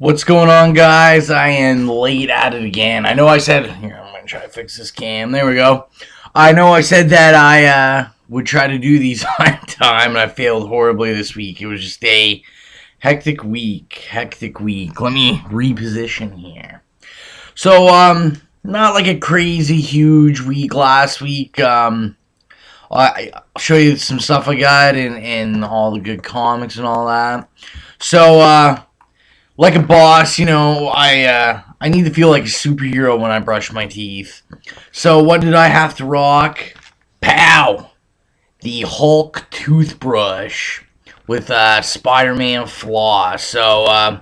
What's going on, guys? I am late at it again. I know I said, here, I'm going to try to fix this cam. There we go. I know I said that I would try to do these on time, and I failed horribly this week. It was just a hectic week. Let me reposition here. So, not like a crazy huge week last week. I'll show you some stuff I got and all the good comics and all that. So, like a boss, you know, I need to feel like a superhero when I brush my teeth. So what did I have to rock? Pow! The Hulk toothbrush with Spider-Man floss. So, I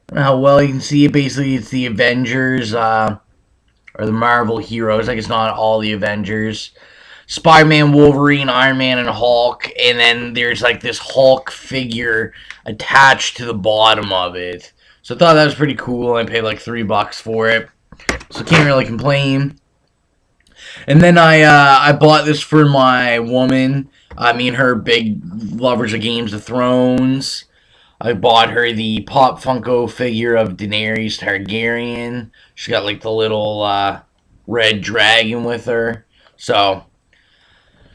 don't know how well you can see it. Basically, it's the Avengers, or the Marvel heroes. Like, it's not all the Avengers. Spider-Man, Wolverine, Iron Man, and Hulk. And then there's, like, this Hulk figure attached to the bottom of it. So I thought that was pretty cool. I paid like $3 for it, so can't really complain. And then I bought this for my woman. Me and her big lovers of Games of Thrones. I bought her the Pop Funko figure of Daenerys Targaryen. She's got like the little red dragon with her. So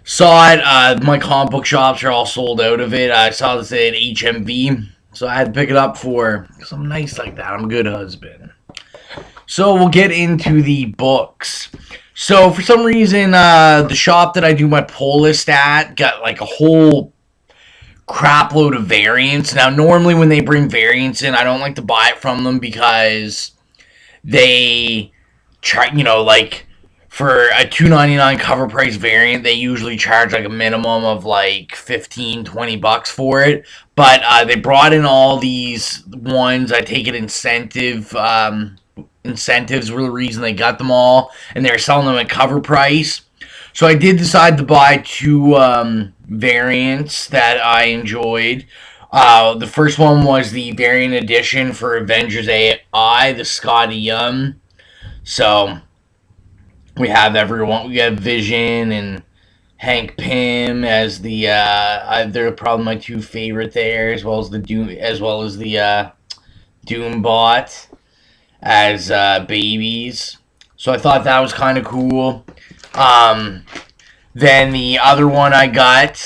saw it. My comic book shops are all sold out of it. I saw this at HMV. So I had to pick it up for, because I'm nice like that. I'm a good husband. So we'll get into the books. So for some reason, the shop that I do my pull list at got like a whole crap load of variants. Now normally when they bring variants in, I don't like to buy it from them because they try, you know, like for a $2.99 cover price variant, they usually charge like a minimum of like $15-20 for it. But they brought in all these ones. I take it incentives were the reason they got them all, and they're selling them at cover price. So I did decide to buy two variants that I enjoyed. The first one was the variant edition for Avengers AI, the Skottie. So we have everyone. We have Vision and Hank Pym as the they're probably my two favorite there, as well as the Doombot as babies. So I thought that was kind of cool. Then the other one I got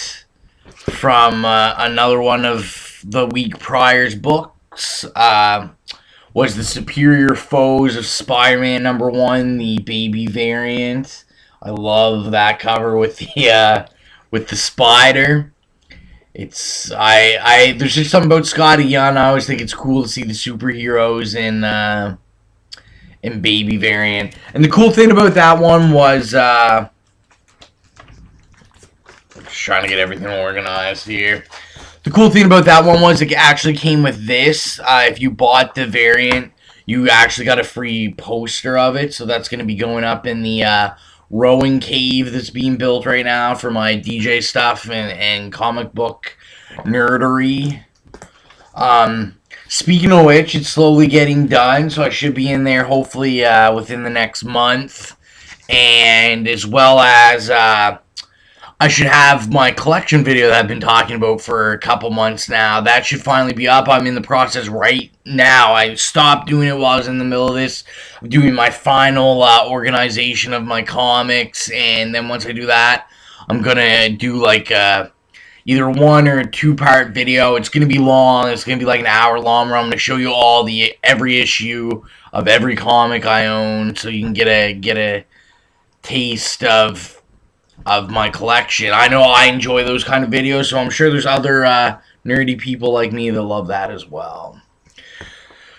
from another one of the week prior's books was the Superior Foes of Spider-Man #1, the baby variant. I love that cover with the spider. It's there's just something about Skottie Young. I always think it's cool to see the superheroes in baby variant. And the cool thing about that one was I'm just trying to get everything organized here. The cool thing about that one was it actually came with this. If you bought the variant, you actually got a free poster of it. So that's going to be going up in the rowing cave that's being built right now for my DJ stuff and comic book nerdery. Speaking of which, it's slowly getting done. So I should be in there hopefully within the next month. And as well as I should have my collection video that I've been talking about for a couple months now. That should finally be up. I'm in the process right now. I stopped doing it while I was in the middle of this. I'm doing my final organization of my comics. And then once I do that, I'm going to do like either 1 or 2-part video. It's going to be long. It's going to be like an hour long where I'm going to show you every issue of every comic I own. So you can get a taste of my collection. I know I enjoy those kind of videos, so I'm sure there's other nerdy people like me that love that as well.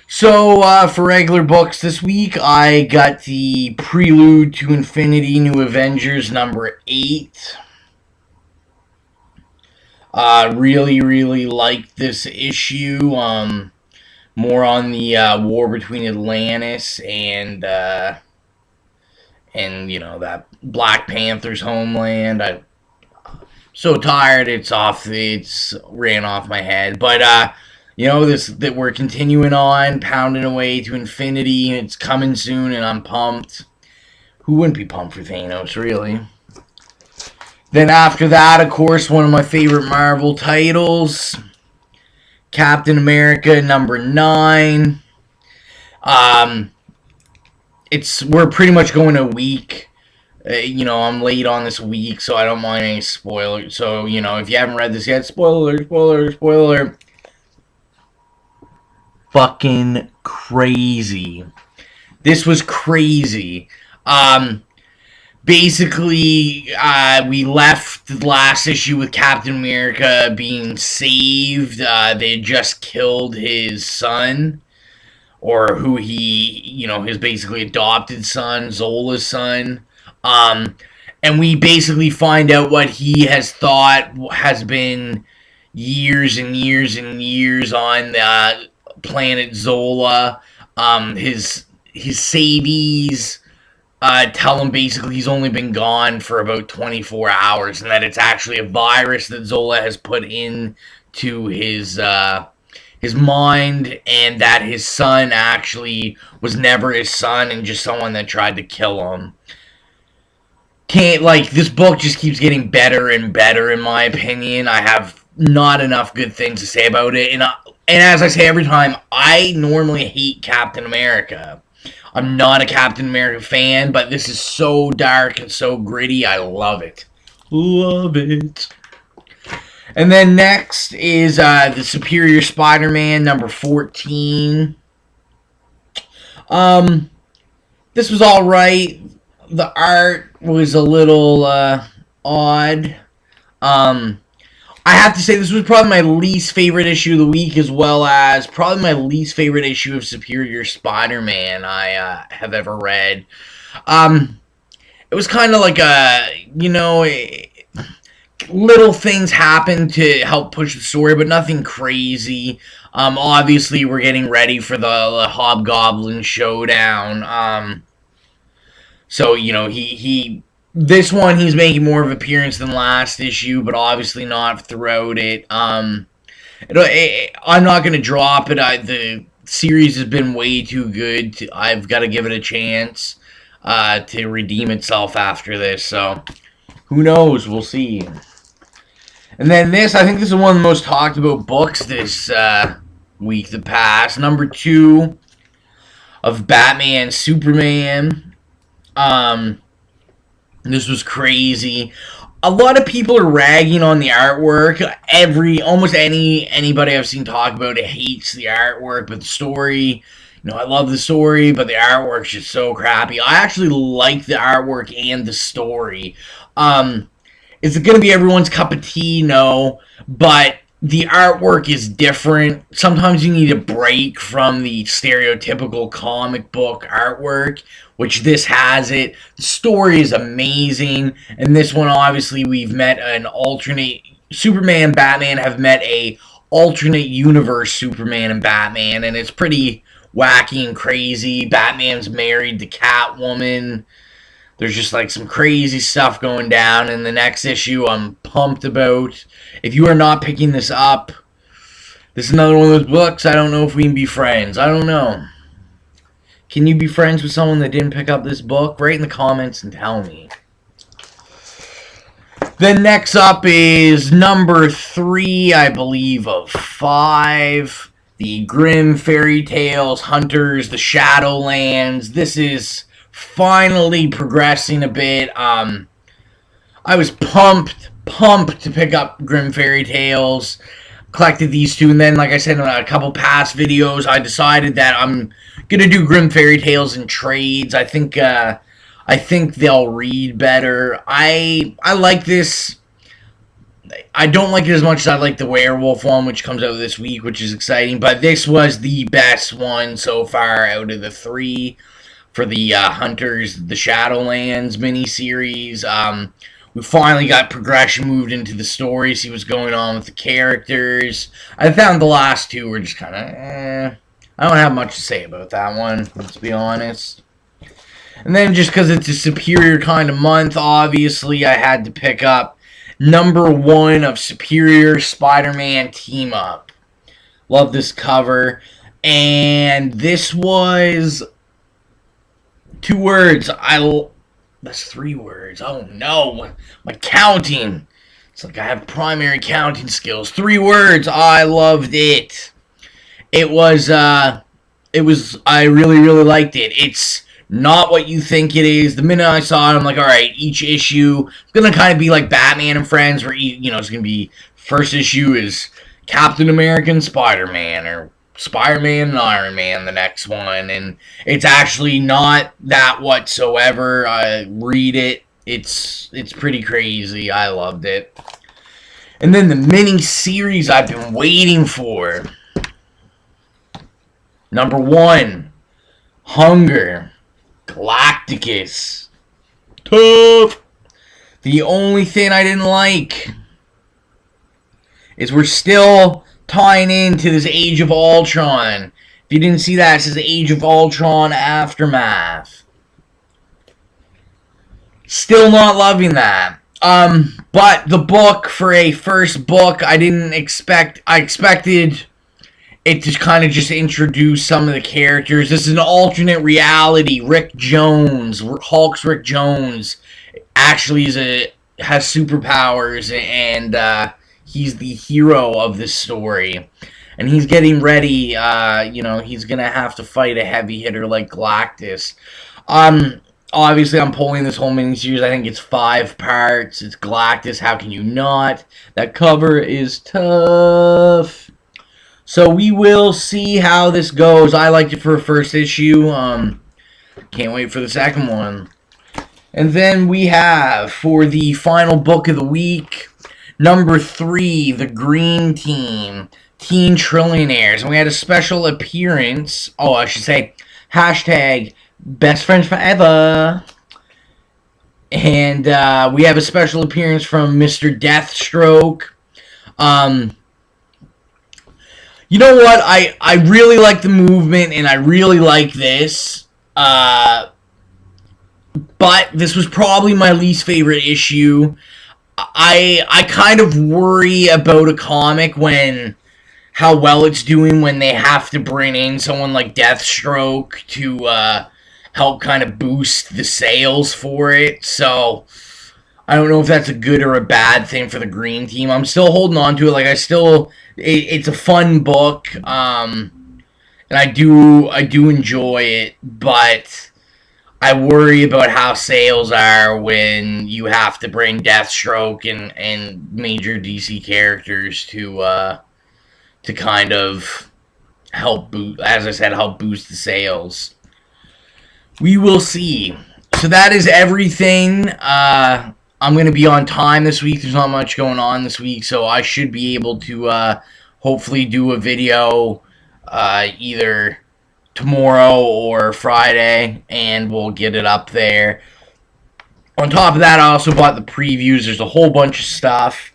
So, for regular books this week, I got the Prelude to Infinity New Avengers #8. Really liked this issue. More on the war between Atlantis and you know, that Black Panther's homeland. I'm so tired, it's ran off my head. But you know, that we're continuing on, pounding away to infinity. It's coming soon, and I'm pumped. Who wouldn't be pumped for Thanos, really? Then after that, of course, one of my favorite Marvel titles, Captain America #9. Um, we're pretty much going a week. I'm late on this week, so I don't mind any spoilers. So, if you haven't read this yet, spoiler. Fucking crazy. This was crazy. Basically, we left the last issue with Captain America being saved. They had just killed his son, or who his basically adopted son, Zola's son. And we basically find out what he has thought has been years and years and years on the planet Zola. His savies tell him basically he's only been gone for about 24 hours, and that it's actually a virus that Zola has put into his mind, and that his son actually was never his son and just someone that tried to kill him. This book just keeps getting better and better, in my opinion. I have not enough good things to say about it, and as I say every time, I normally hate Captain America. I'm not a Captain America fan, but this is so dark and so gritty. I love it. Love it. And then next is the Superior Spider-Man number 14. This was alright. The art was a little odd. I have to say this was probably my least favorite issue of the week, as well as probably my least favorite issue of Superior Spider-Man I have ever read. It was kind of like little things happen to help push the story, but nothing crazy. Obviously, we're getting ready for the Hobgoblin showdown. So, this one, he's making more of an appearance than last issue, but obviously not throughout it. I'm not going to drop it. The series has been way too good. I've got to give it a chance to redeem itself after this. So, who knows? We'll see. And then this, I think this is one of the most talked about books this week that passed. Number 2 of Batman Superman. This was crazy. A lot of people are ragging on the artwork. Almost anybody I've seen talk about it hates the artwork, but the story, I love the story, but the artwork's just so crappy. I actually like the artwork and the story. Is it going to be everyone's cup of tea? No, but the artwork is different. Sometimes you need a break from the stereotypical comic book artwork, which this has it. The story is amazing, and this one, obviously, we've met an alternate... Superman and Batman have met a alternate universe Superman and Batman, and it's pretty wacky and crazy. Batman's married to Catwoman. There's just some crazy stuff going down in the next issue I'm pumped about. If you are not picking this up, this is another one of those books. I don't know if we can be friends. I don't know. Can you be friends with someone that didn't pick up this book? Write in the comments and tell me. Then next up is number 3, I believe, of 5. The Grimm Fairy Tales Hunters, the Shadowlands. This is finally progressing a bit. I was pumped to pick up Grimm Fairy Tales. Collected these 2, and then, like I said in a couple past videos, I decided that I'm gonna do Grimm Fairy Tales in trades. I think they'll read better. I like this. I don't like it as much as I like the Werewolf one, which comes out this week, which is exciting. But this was the best one so far out of the 3 for the Hunters, the Shadowlands miniseries. We finally got progression moved into the story, see what's going on with the characters. I found the last 2 were just kind of, I don't have much to say about that one, let's be honest. And then just because it's a Superior kind of month, obviously, I had to pick up number 1 of Superior Spider-Man Team Up. Love this cover. And this was 2 words. That's 3 words. Oh no. My counting. It's like I have primary counting skills. 3 words. I loved it. It was I really, really liked it. It's not what you think it is. The minute I saw it, I'm like, all right, each issue is going to kind of be like Batman and Friends, where, it's going to be, first issue is Captain America and Spider-Man, or Spider-Man and Iron Man, the next one, and it's actually not that whatsoever. Read it. It's pretty crazy. I loved it. And then the mini-series I've been waiting for. Number 1, Hunger, Galacticus. Tough. The only thing I didn't like is we're still tying into this Age of Ultron. If you didn't see that, it says Age of Ultron Aftermath. Still not loving that. But the book, for a first book, I expected it to kind of just introduce some of the characters. This is an alternate reality. Rick Jones, Hulk's Rick Jones, actually has superpowers, and he's the hero of this story. And he's getting ready, he's going to have to fight a heavy hitter like Galactus. Obviously, I'm pulling this whole miniseries. I think it's 5 parts. It's Galactus. How can you not? That cover is tough. So we will see how this goes. I liked it for a first issue. Can't wait for the second one. And then we have, for the final book of the week, number 3, The Green Team, Teen Trillionaires. And we had a special appearance. Oh, I should say, hashtag Best Friends Forever. And we have a special appearance from Mr. Deathstroke. You know what? I really like the movement, and I really like this. But this was probably my least favorite issue. I kind of worry about a comic how well it's doing when they have to bring in someone like Deathstroke to help kind of boost the sales for it. So I don't know if that's a good or a bad thing for the Green Team. I'm still holding on to it. It's a fun book, and I do enjoy it, but I worry about how sales are when you have to bring Deathstroke and major DC characters to kind of help boost, as I said, help boost the sales. We will see. So that is everything. I'm going to be on time this week. There's not much going on this week, so I should be able to hopefully do a video either tomorrow or Friday, and we'll get it up there. On top of that, I also bought the previews. There's a whole bunch of stuff.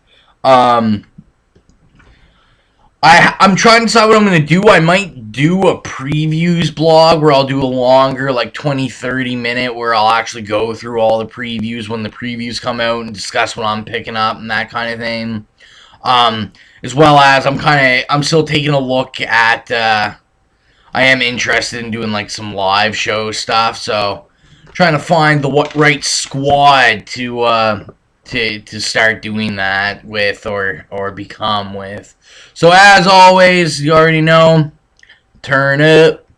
I'm trying to decide what I'm going to do. I might do a previews blog where I'll do a longer, like 20-30 minute, where I'll actually go through all the previews when the previews come out and discuss what I'm picking up and that kind of thing. As well as I'm still taking a look at, I am interested in doing like some live show stuff, so trying to find the right squad to start doing that with or become with. So as always, you already know, turn up.